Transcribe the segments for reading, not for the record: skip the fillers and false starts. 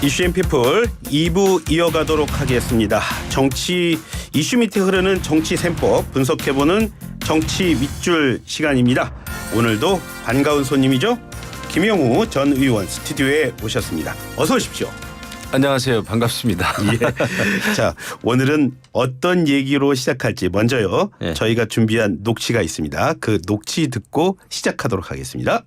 이슈앤피플 2부 이어가도록 하겠습니다. 정치 이슈 밑에 흐르는 정치 셈법 분석해보는 정치 밑줄 시간입니다. 오늘도 반가운 손님이죠. 김영우 전 의원 스튜디오에 모셨습니다. 어서 오십시오. 안녕하세요. 반갑습니다. 예. 자, 오늘은 어떤 얘기로 시작할지 먼저요. 예. 저희가 준비한 녹취가 있습니다. 그 녹취 듣고 시작하도록 하겠습니다.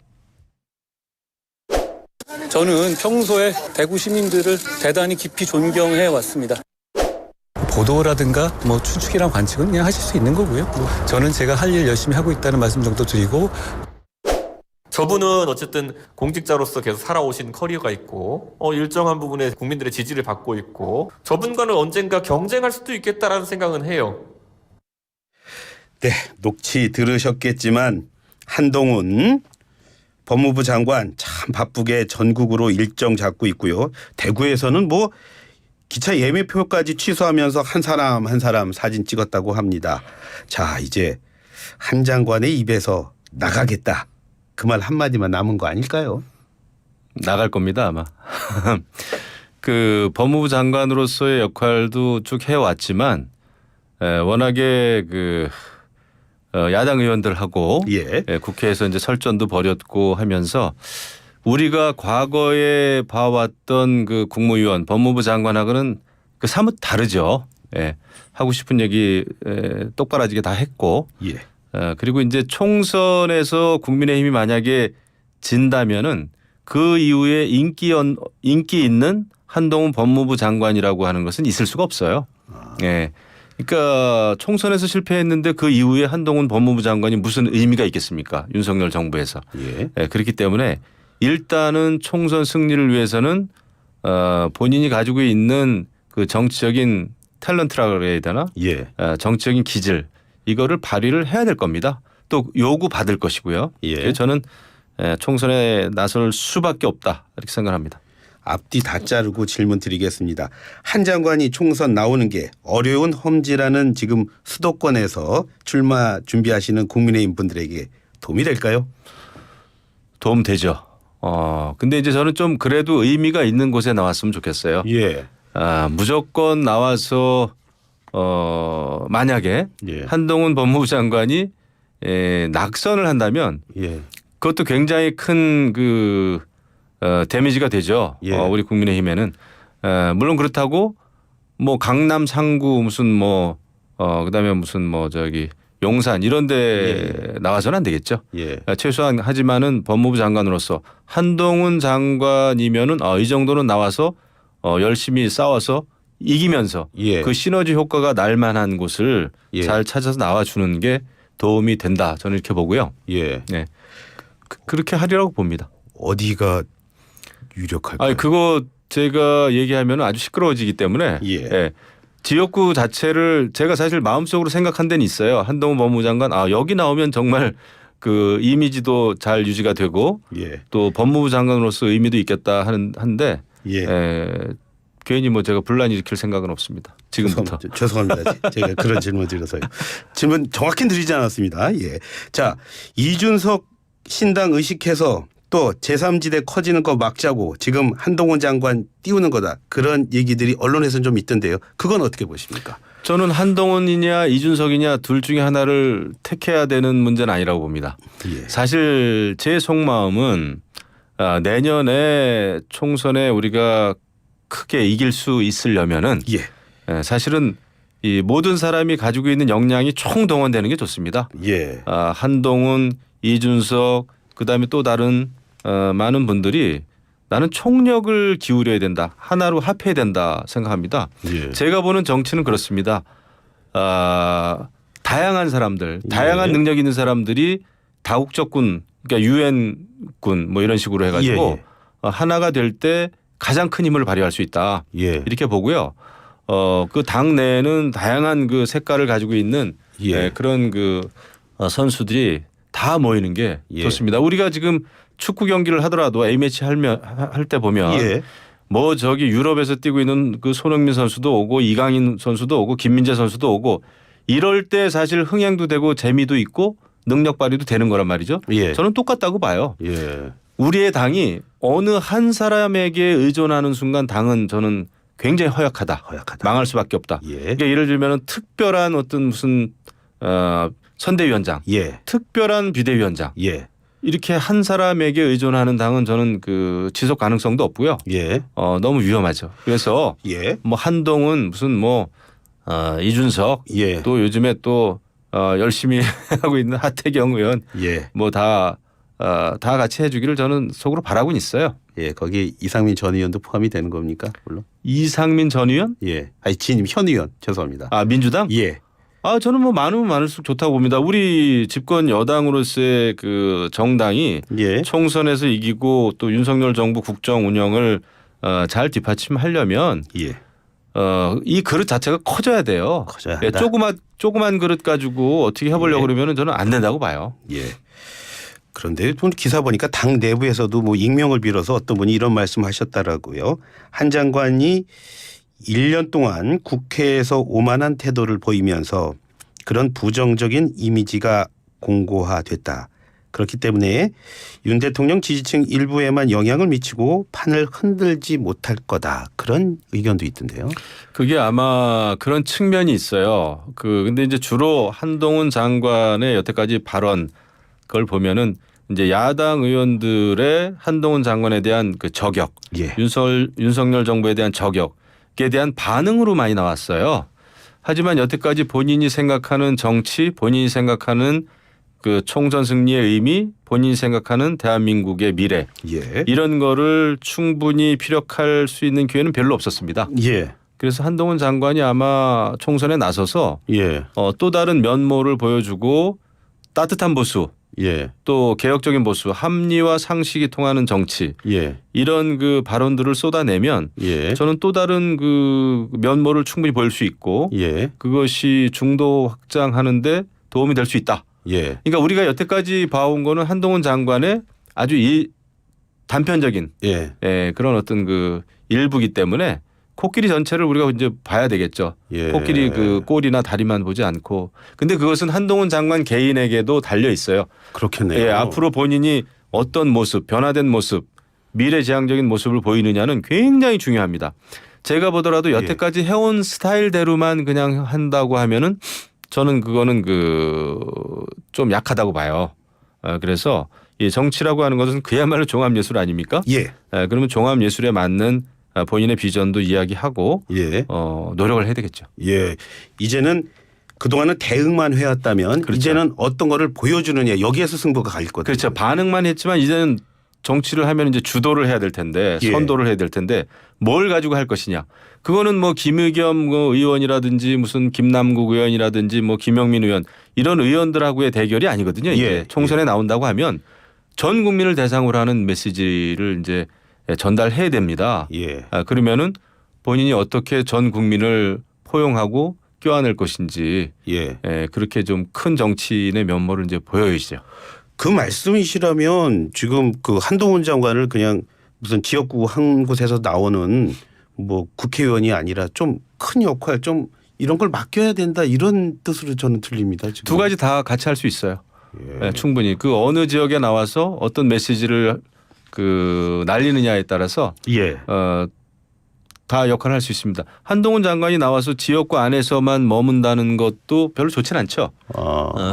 저는 평소에 대구 시민들을 대단히 깊이 존경해 왔습니다. 보도라든가 추측이랑 관측은 그냥 하실 수 있는 거고요. 저는 제가 할 일 열심히 하고 있다는 말씀 정도 드리고. 저분은 어쨌든 공직자로서 계속 살아오신 커리어가 있고 일정한 부분에 국민들의 지지를 받고 있고 저분과는 언젠가 경쟁할 수도 있겠다라는 생각은 해요. 네, 녹취 들으셨겠지만 한동훈 법무부 장관 참 바쁘게 전국으로 일정 잡고 있고요. 대구에서는 기차 예매표까지 취소하면서 한 사람 사진 찍었다고 합니다. 자, 이제 한 장관의 입에서 나가겠다. 그 말 한마디만 남은 거 아닐까요? 나갈 겁니다 아마. 그 법무부 장관으로서의 역할도 쭉 해왔지만 워낙에 야당 의원들하고 국회에서 이제 설전도 벌였고 하면서 우리가 과거에 봐왔던 그 국무위원 법무부 장관하고는 사뭇 다르죠. 하고 싶은 얘기 똑바라지게 다 했고. 그리고 이제 총선에서 국민의힘이 만약에 진다면은 그 이후에 인기 있는 한동훈 법무부 장관이라고 하는 것은 있을 수가 없어요. 그러니까 총선에서 실패했는데 그 이후에 한동훈 법무부 장관이 무슨 의미가 있겠습니까? 윤석열 정부에서. 그렇기 때문에 일단은 총선 승리를 위해서는 본인이 가지고 있는 그 정치적인 탤런트라고 해야 되나? 정치적인 기질. 이거를 발휘를 해야 될 겁니다. 또 요구 받을 것이고요. 그래서 저는 총선에 나설 수밖에 없다 이렇게 생각합니다. 앞뒤 다 자르고 질문 드리겠습니다. 한 장관이 총선 나오는 게 어려운 험지라는 지금 수도권에서 출마 준비하시는 국민의힘 분들에게 도움이 될까요? 도움 되죠. 근데 이제 저는 좀 그래도 의미가 있는 곳에 나왔으면 좋겠어요. 무조건 나와서 만약에 한동훈 법무부 장관이 낙선을 한다면 그것도 굉장히 큰 데미지가 되죠. 우리 국민의힘에는. 물론 그렇다고 강남 상구 무슨 그다음에 무슨 용산 이런 데 나와서는 안 되겠죠. 최소한 하지만은 법무부 장관으로서 한동훈 장관이면은 이 정도는 나와서 열심히 싸워서 이기면서 그 시너지 효과가 날 만한 곳을 잘 찾아서 나와주는 게 도움이 된다. 저는 이렇게 보고요. 그렇게 하리라고 봅니다. 어디가 유력할까요? 그거 제가 얘기하면 아주 시끄러워지기 때문에 지역구 자체를 제가 사실 마음속으로 생각한 데는 있어요. 한동훈 법무부 장관 여기 나오면 정말 그 이미지도 잘 유지가 되고 또 법무부 장관으로서 의미도 있겠다 한데 괜히 제가 분란 일으킬 생각은 없습니다. 지금부터. 죄송합니다. 제가 그런 질문 드려서요. 질문 정확히 드리지 않았습니다. 자, 이준석 신당 의식해서 또 제3지대 커지는 거 막자고 지금 한동훈 장관 띄우는 거다. 그런 얘기들이 언론에서는 좀 있던데요. 그건 어떻게 보십니까? 저는 한동훈이냐 이준석이냐 둘 중에 하나를 택해야 되는 문제는 아니라고 봅니다. 사실 제 속마음은 내년에 총선에 우리가 크게 이길 수 있으려면은 사실은 이 모든 사람이 가지고 있는 역량이 총동원되는 게 좋습니다. 한동훈, 이준석 그다음에 또 다른 많은 분들이 나는 총력을 기울여야 된다. 하나로 합해야 된다 생각합니다. 제가 보는 정치는 그렇습니다. 다양한 사람들, 다양한 능력 있는 사람들이 다국적군, 그러니까 유엔군 이런 식으로 해가지고 하나가 될 때 가장 큰 힘을 발휘할 수 있다. 이렇게 보고요. 그 당내에는 다양한 그 색깔을 가지고 있는 그런 선수들이 다 모이는 게 좋습니다. 우리가 지금 축구 경기를 하더라도 A매치 할 때 보면 저기 유럽에서 뛰고 있는 그 손흥민 선수도 오고 이강인 선수도 오고 김민재 선수도 오고 이럴 때 사실 흥행도 되고 재미도 있고 능력 발휘도 되는 거란 말이죠. 저는 똑같다고 봐요. 우리의 당이 어느 한 사람에게 의존하는 순간 당은 저는 굉장히 허약하다. 망할 수밖에 없다. 예. 그러니까 예를 들면 특별한 어떤 무슨 선대위원장, 예. 특별한 비대위원장 예. 이렇게 한 사람에게 의존하는 당은 저는 그 지속 가능성도 없고요. 예. 너무 위험하죠. 그래서 예. 뭐 한동훈 무슨 뭐 이준석 예. 또 요즘에 또 열심히 하고 있는 하태경 의원 예. 뭐 다 같이 해주기를 저는 속으로 바라고는 있어요. 예. 거기 이상민 전 의원도 포함이 되는 겁니까? 물론. 이상민 전 의원? 예. 아니 진임 현 의원 죄송합니다. 민주당? 예. 저는 뭐 많으면 많을수록 좋다고 봅니다. 우리 집권 여당으로서의 그 정당이 예. 총선에서 이기고 또 윤석열 정부 국정 운영을 잘 뒷받침하려면 예. 이 그릇 자체가 커져야 돼요. 커져야 예, 한다. 조그만 그릇 가지고 어떻게 해보려고 그러면 저는 안 된다고 봐요. 예. 그런데 오늘 기사 보니까 당 내부에서도 뭐 익명을 빌어서 어떤 분이 이런 말씀하셨다라고요. 한 장관이 1년 동안 국회에서 오만한 태도를 보이면서 그런 부정적인 이미지가 공고화됐다. 그렇기 때문에 윤 대통령 지지층 일부에만 영향을 미치고 판을 흔들지 못할 거다. 그런 의견도 있던데요. 그게 아마 그런 측면이 있어요. 근데 이제 주로 한동훈 장관의 여태까지 발언 그걸 보면은 이제 야당 의원들의 한동훈 장관에 대한 그 저격, 예. 윤석열 정부에 대한 저격에 대한 반응으로 많이 나왔어요. 하지만 여태까지 본인이 생각하는 정치, 본인이 생각하는 그 총선 승리의 의미, 본인이 생각하는 대한민국의 미래 예. 이런 거를 충분히 피력할 수 있는 기회는 별로 없었습니다. 예. 그래서 한동훈 장관이 아마 총선에 나서서 예. 또 다른 면모를 보여주고 따뜻한 보수, 예. 또 개혁적인 보수, 합리와 상식이 통하는 정치 예. 이런 그 발언들을 쏟아내면 예. 저는 또 다른 그 면모를 충분히 보일 수 있고 예. 그것이 중도 확장하는데 도움이 될 수 있다. 예. 그러니까 우리가 여태까지 봐온 거는 한동훈 장관의 아주 단편적인 예. 그런 어떤 그 일부기 때문에 코끼리 전체를 우리가 이제 봐야 되겠죠. 예. 코끼리 그 꼬리나 다리만 보지 않고. 근데 그것은 한동훈 장관 개인에게도 달려 있어요. 그렇겠네요. 예, 앞으로 본인이 어떤 모습, 변화된 모습, 미래지향적인 모습을 보이느냐는 굉장히 중요합니다. 제가 보더라도 여태까지 해온 스타일대로만 그냥 한다고 하면은 저는 그거는 좀 약하다고 봐요. 그래서 이 정치라고 하는 것은 그야말로 종합예술 아닙니까? 예. 그러면 종합예술에 맞는 본인의 비전도 이야기하고 예. 노력을 해야 되겠죠. 예. 이제는 그동안은 대응만 해왔다면 그렇죠. 이제는 어떤 거를 보여주느냐 여기에서 승부가 갈 거거든요. 그렇죠. 반응만 했지만 이제는 정치를 하면 이제 주도를 해야 될 텐데 예. 선도를 해야 될 텐데 뭘 가지고 할 것이냐. 그거는 뭐 김의겸 의원이라든지 무슨 김남국 의원이라든지 뭐 김영민 의원 이런 의원들하고의 대결이 아니거든요. 이게 예. 총선에 나온다고 하면 전 국민을 대상으로 하는 메시지를 이제 전달해야 됩니다. 예. 그러면은 본인이 어떻게 전 국민을 포용하고 껴안을 것인지 예. 그렇게 좀 큰 정치인의 면모를 이제 보여야죠. 그 말씀이시라면 지금 그 한동훈 장관을 그냥 무슨 지역구 한 곳에서 나오는 뭐 국회의원이 아니라 좀 큰 역할 좀 이런 걸 맡겨야 된다 이런 뜻으로 저는 들립니다. 지금. 두 가지 다 같이 할 수 있어요. 예. 충분히 그 어느 지역에 나와서 어떤 메시지를 날리느냐에 따라서 예. 다 역할을 할 수 있습니다. 한동훈 장관이 나와서 지역구 안에서만 머문다는 것도 별로 좋진 않죠.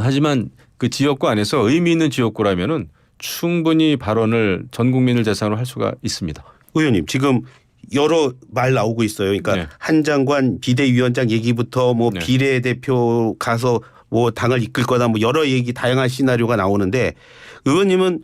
하지만 그 지역구 안에서 의미 있는 지역구라면은 충분히 발언을 전 국민을 대상으로 할 수가 있습니다. 의원님 지금 여러 말 나오고 있어요. 그러니까 네. 한 장관 비대위원장 얘기부터 뭐 네. 비례대표 가서 뭐 당을 이끌 거다 뭐 여러 얘기 다양한 시나리오가 나오는데 의원님은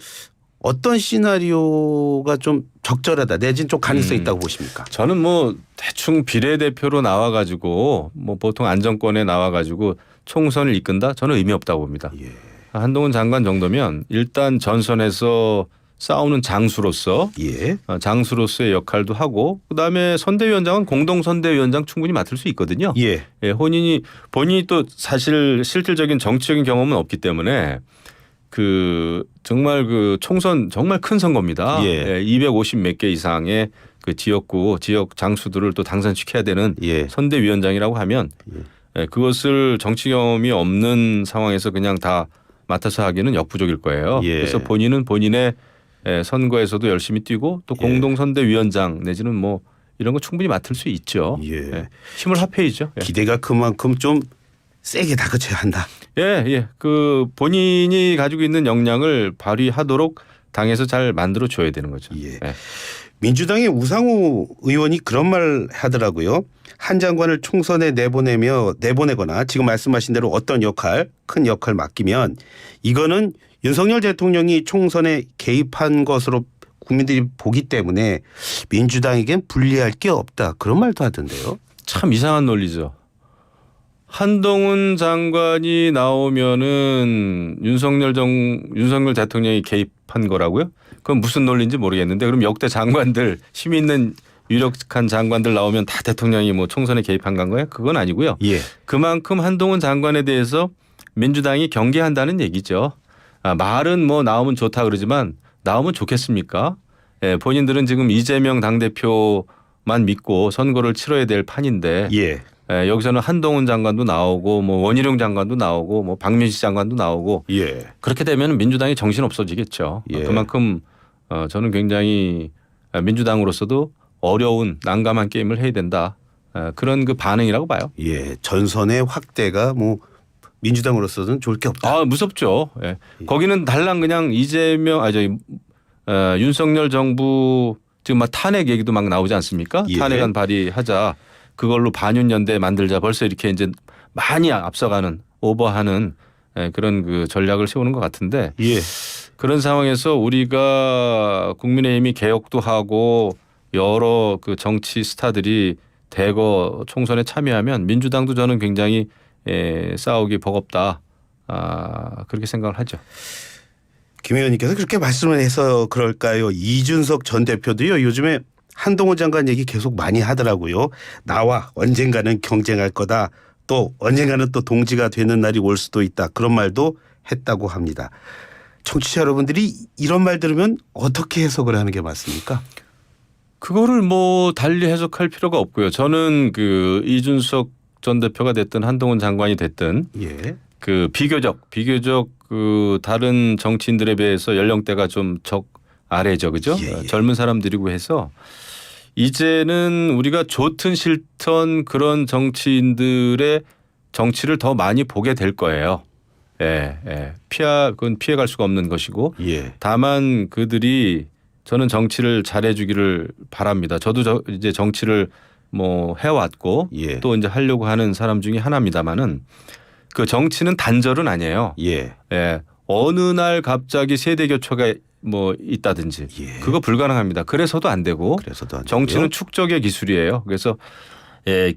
어떤 시나리오가 좀 적절하다 내지는 좀 가능성이 있다고 보십니까? 저는 뭐 대충 비례대표로 나와가지고 뭐 보통 안정권에 나와가지고 총선을 이끈다 저는 의미 없다고 봅니다. 예. 한동훈 장관 정도면 일단 전선에서 싸우는 장수로서 예. 장수로서의 역할도 하고 그다음에 선대위원장은 공동선대위원장 충분히 맡을 수 있거든요. 예. 본인이 또 사실 실질적인 정치적인 경험은 없기 때문에 정말 총선 정말 큰 선거입니다. 예. 250 몇 개 이상의 그 지역 장수들을 또 당선시켜야 되는 예. 선대위원장이라고 하면 그것을 정치 경험이 없는 상황에서 그냥 다 맡아서 하기는 역부족일 거예요. 예. 그래서 본인은 본인의 선거에서도 열심히 뛰고 또 공동선대위원장 내지는 뭐 이런 거 충분히 맡을 수 있죠. 힘을 합해야죠. 기대가 그만큼 좀 세게 다그쳐야 한다. 그 본인이 가지고 있는 역량을 발휘하도록 당에서 잘 만들어 줘야 되는 거죠. 민주당의 우상호 의원이 그런 말 하더라고요. 한 장관을 총선에 내보내거나 지금 말씀하신 대로 어떤 큰 역할 맡기면 이거는 윤석열 대통령이 총선에 개입한 것으로 국민들이 보기 때문에 민주당에겐 불리할 게 없다. 그런 말도 하던데요. 참 이상한 논리죠. 한동훈 장관이 나오면은 윤석열 대통령이 개입한 거라고요? 그건 무슨 논리인지 모르겠는데 그럼 역대 장관들 힘 있는 유력한 장관들 나오면 다 대통령이 뭐 총선에 개입한 건가요? 그건 아니고요. 그만큼 한동훈 장관에 대해서 민주당이 경계한다는 얘기죠. 말은 뭐 나오면 좋다 그러지만 나오면 좋겠습니까? 본인들은 지금 이재명 당대표만 믿고 선거를 치러야 될 판인데 여기서는 한동훈 장관도 나오고 뭐 원희룡 장관도 나오고 뭐 박민식 장관도 나오고 그렇게 되면 민주당이 정신 없어지겠죠. 그만큼 저는 굉장히 민주당으로서도 어려운 난감한 게임을 해야 된다. 그런 그 반응이라고 봐요. 전선의 확대가 뭐 민주당으로서는 좋을 게 없다. 무섭죠. 거기는 달랑 그냥 윤석열 정부 지금 막 탄핵 얘기도 막 나오지 않습니까? 탄핵안 발의하자. 그걸로 반윤연대 만들자. 벌써 이렇게 이제 많이 앞서가는 오버하는 그런 그 전략을 세우는 것 같은데 그런 상황에서 우리가 국민의힘이 개혁도 하고 여러 그 정치 스타들이 대거 총선에 참여하면 민주당도 저는 굉장히 싸우기 버겁다. 그렇게 생각을 하죠. 김 의원님께서 그렇게 말씀을 해서 그럴까요? 이준석 전 대표도요. 요즘에 한동훈 장관 얘기 계속 많이 하더라고요. 나와 언젠가는 경쟁할 거다. 또 언젠가는 또 동지가 되는 날이 올 수도 있다. 그런 말도 했다고 합니다. 청취자 여러분들이 이런 말 들으면 어떻게 해석을 하는 게 맞습니까? 그거를 뭐 달리 해석할 필요가 없고요. 저는 그 이준석 전 대표가 됐든 한동훈 장관이 됐든 그 비교적 그 다른 정치인들에 비해서 연령대가 좀 아래죠, 그죠? 젊은 사람들이고 해서 이제는 우리가 좋든 싫든 그런 정치인들의 정치를 더 많이 보게 될 거예요. 그건 피해갈 수가 없는 것이고 다만 그들이 저는 정치를 잘해주기를 바랍니다. 저도 이제 정치를 뭐 해왔고 또 이제 하려고 하는 사람 중에 하나입니다만은 그 정치는 단절은 아니에요. 어느 날 갑자기 세대 교체가 뭐 있다든지 그거 불가능합니다. 그래서도 안 되고 정치는 축적의 기술이에요. 그래서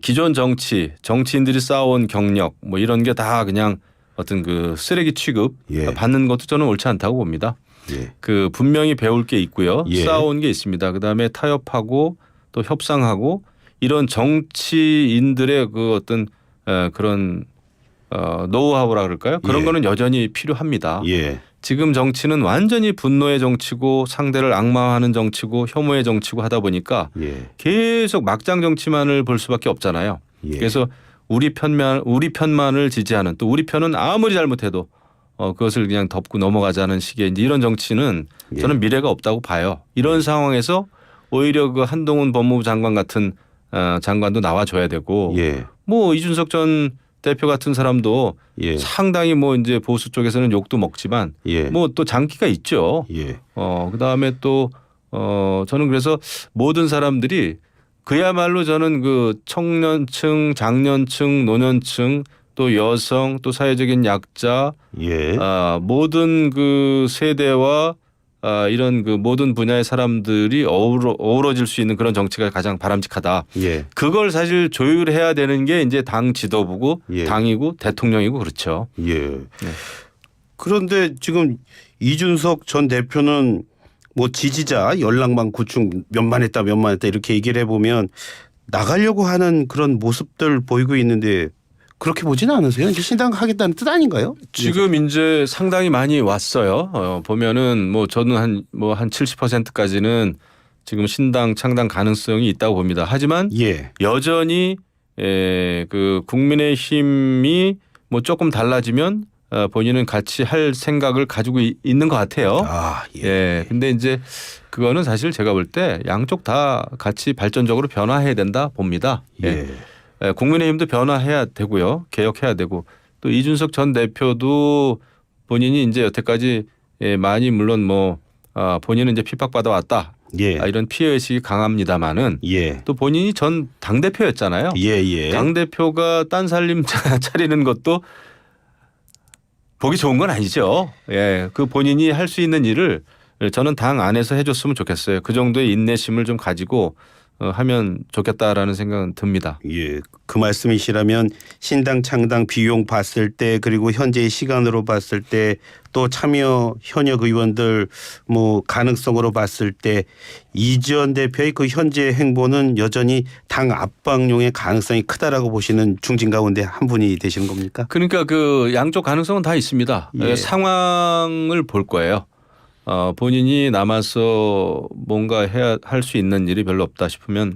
기존 정치인들이 쌓아온 경력 뭐 이런 게 다 그냥 어떤 그 쓰레기 취급 받는 것도 저는 옳지 않다고 봅니다. 그 분명히 배울 게 있고요. 쌓아온 게 있습니다. 그다음에 타협하고 또 협상하고 이런 정치인들의 그 어떤 그런 노하우라 그럴까요? 그런 거는 여전히 필요합니다. 지금 정치는 완전히 분노의 정치고 상대를 악마화하는 정치고 혐오의 정치고 하다 보니까 계속 막장 정치만을 볼 수밖에 없잖아요. 그래서 우리 편만을 지지하는 또 우리 편은 아무리 잘못해도 그것을 그냥 덮고 넘어가자는 식의 이런 정치는 저는 미래가 없다고 봐요. 이런 상황에서 오히려 그 한동훈 법무부 장관 같은 장관도 나와줘야 되고 뭐 이준석 전 대표 같은 사람도 상당히 뭐 이제 보수 쪽에서는 욕도 먹지만 뭐 또 장기가 있죠. 그다음에 또 저는 그래서 모든 사람들이 그야말로 저는 그 청년층, 장년층, 노년층 또 여성 또 사회적인 약자 모든 그 세대와 이런 그 모든 분야의 사람들이 어우러질 수 있는 그런 정치가 가장 바람직하다. 그걸 사실 조율해야 되는 게 이제 당 지도부고 당이고 대통령이고 그렇죠. 그런데 지금 이준석 전 대표는 뭐 지지자 연락만 구축 몇만 했다 이렇게 얘기를 해보면 나가려고 하는 그런 모습들 보이고 있는데 그렇게 보지는 않으세요? 이제 신당 하겠다는 뜻 아닌가요? 지금 이제 상당히 많이 왔어요. 보면은 뭐 저는 한 70%까지는 지금 신당 창당 가능성이 있다고 봅니다. 하지만 여전히 그 국민의힘이 뭐 조금 달라지면 본인은 같이 할 생각을 가지고 있는 것 같아요. 아, 예. 예. 근데 이제 그거는 사실 제가 볼 때 양쪽 다 같이 발전적으로 변화해야 된다 봅니다. 예. 예. 국민의힘도 변화해야 되고요. 개혁해야 되고 또 이준석 전 대표도 본인이 이제 여태까지 많이 물론 뭐 본인은 이제 핍박받아 왔다. 예. 이런 피해 의식이 강합니다만은 예. 또 본인이 전 당 대표였잖아요. 예. 당 대표가 딴 살림 차리는 것도 보기 좋은 건 아니죠. 예, 그 본인이 할 수 있는 일을 저는 당 안에서 해줬으면 좋겠어요. 그 정도의 인내심을 좀 가지고 하면 좋겠다라는 생각은 듭니다. 예, 그 말씀이시라면 신당 창당 비용 봤을 때 그리고 현재의 시간으로 봤을 때 또 참여 현역 의원들 뭐 가능성으로 봤을 때 이지원 대표의 그 현재 행보는 여전히 당 압박용의 가능성이 크다라고 보시는 중진 가운데 한 분이 되시는 겁니까? 그러니까 그 양쪽 가능성은 다 있습니다. 예. 상황을 볼 거예요. 본인이 남아서 뭔가 할 수 있는 일이 별로 없다 싶으면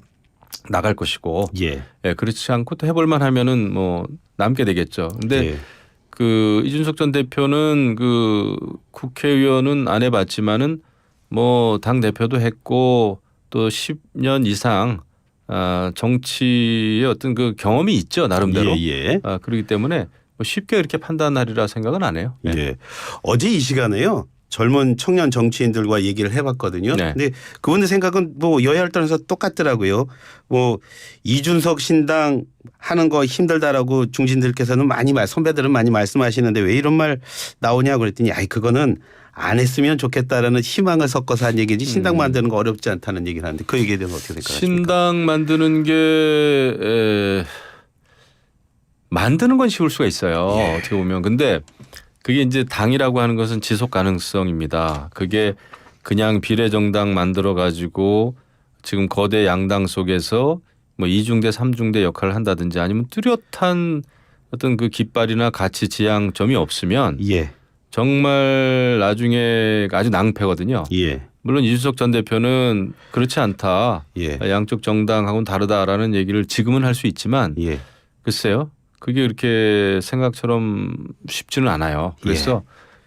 나갈 것이고, 예. 예, 그렇지 않고 또 해볼만 하면은 뭐 남게 되겠죠. 근데 예. 그 이준석 전 대표는 그 국회의원은 안 해봤지만은 뭐 당 대표도 했고 또 10년 이상 정치의 어떤 그 경험이 있죠 나름대로. 예. 그렇기 때문에 뭐 쉽게 이렇게 판단하리라 생각은 안 해요. 예. 예. 어제 이 시간에요. 젊은 청년 정치인들과 얘기를 해봤거든요. 네. 근데 그분들 생각은 뭐 여야 할당에서 똑같더라고요. 뭐 이준석 신당 하는 거 힘들다라고 중진들께서는 선배들은 많이 말씀하시는데 왜 이런 말 나오냐고 그랬더니 아이 그거는 안 했으면 좋겠다라는 희망을 섞어서 한 얘기지 신당 만드는 거 어렵지 않다는 얘기를 하는데 그 얘기에 대해서 어떻게 생각하십니까? 신당 만드는 게 만드는 건 쉬울 수가 있어요. 예. 어떻게 보면. 근데 그게 이제 당이라고 하는 것은 지속 가능성입니다. 그게 그냥 비례정당 만들어 가지고 지금 거대 양당 속에서 뭐 2중대 3중대 역할을 한다든지 아니면 뚜렷한 어떤 그 깃발이나 가치 지향점이 없으면 예. 정말 나중에 아주 낭패거든요. 예. 물론 이준석 전 대표는 그렇지 않다. 예. 양쪽 정당하고는 다르다라는 얘기를 지금은 할 수 있지만 예. 글쎄요. 그게 그렇게 생각처럼 쉽지는 않아요. 그래서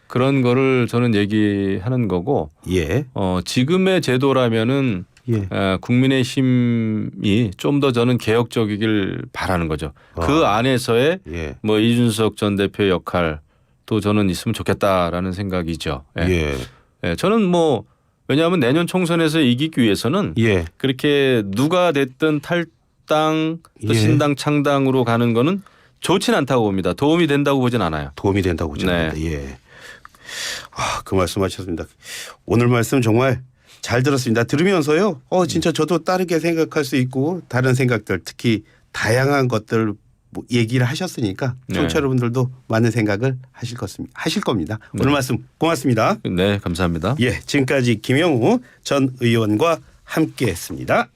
그런 거를 저는 얘기하는 거고 예. 지금의 제도라면은 예. 국민의힘이 좀 더 저는 개혁적이길 바라는 거죠. 그 안에서의 예. 뭐 이준석 전 대표의 역할 또 저는 있으면 좋겠다라는 생각이죠. 예. 예. 예, 저는 뭐 왜냐하면 내년 총선에서 이기기 위해서는 예. 그렇게 누가 됐든 탈당 또 예. 신당 창당으로 가는 거는 좋진 않다고 봅니다. 도움이 된다고 보진 않아요. 도움이 된다고 보십니다. 네. 예. 그 말씀하셨습니다. 오늘 말씀 정말 잘 들었습니다. 들으면서요. 진짜 저도 다르게 생각할 수 있고 다른 생각들 특히 다양한 것들 뭐 얘기를 하셨으니까 청취자 여러분들도 많은 생각을 하실 겁니다. 오늘 말씀 고맙습니다. 네, 감사합니다. 예, 지금까지 김영우 전 의원과 함께했습니다.